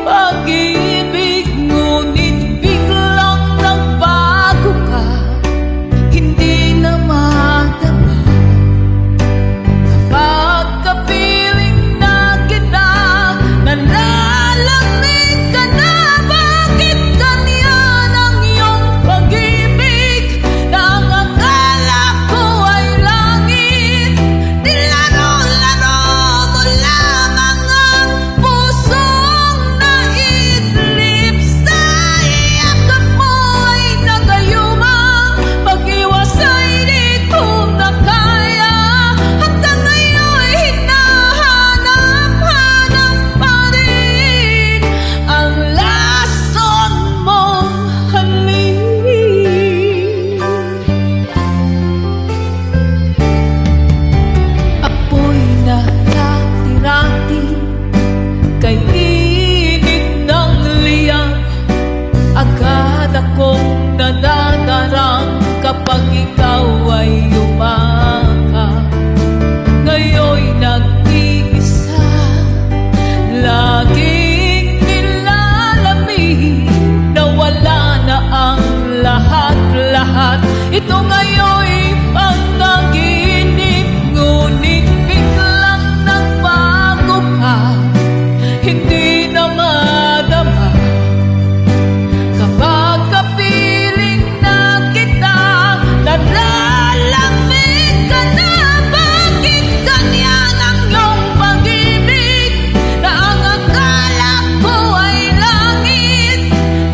pag-ibig, ngunit biglang nagbago ka, hindi na madama. Pagkapiling na kita, nalalamig ka na. Bakit ganyan ang iyong pag-ibig, na ang akala ko ay langit? Nilaro-laro mo lamang ang pusong naidlip. Sa iyakap mo ay nagayuma, pag-iwas ay di ko na kaya. Hanggang ngayon hinahanap-hanap pa rin ang lason mong halik. Apoy na rati-rati, kay init ng liyak. Agad akong nadadarang kapag ikaw ay umakap. Ngayon'y nag-iisa, laging nilalamig, nawala na ang lahat-lahat. Ito ngayon'y panaginip, ngunit biglang nagbago ka, hindi na madama. Kapag kapiling na kita, nalalamig ka na. Bakit ganyan ang iyong pag-ibig, na ang akala ko ay langit?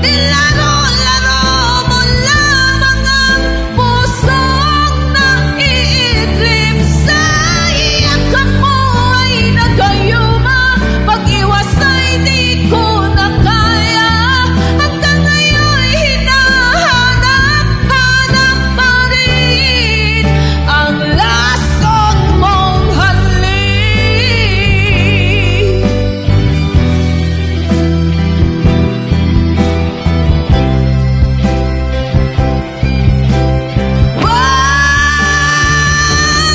Nilaro-laro mo lamang ang pusong naiidlip. Sa iyakap mo ay nagayuma, pag-iwas ay di ko na kaya. Hanggang ngayon hinahanap-hanap pa rin ang lason mong halik.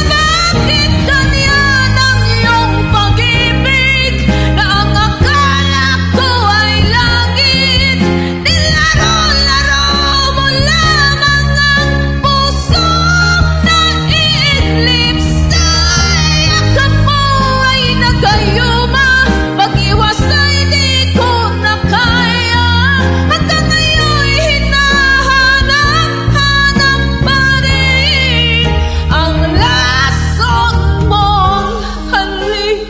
Bakit ganyan ang iyong pag-ibig, na ang akala ko ay langit? Nilaro-laro mo lamang ang pusong naiidlip. Sa iyakap mo ay nagayuma, pag-iwas ay di ko na kaya. Hanggang ngayon hinahanap-hanap pa rin ang lason mong halik.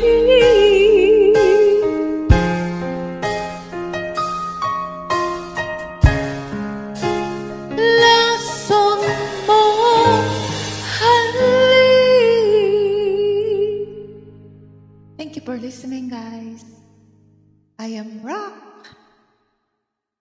Lason mong halik. Thank you for listening, guys. I am Rock.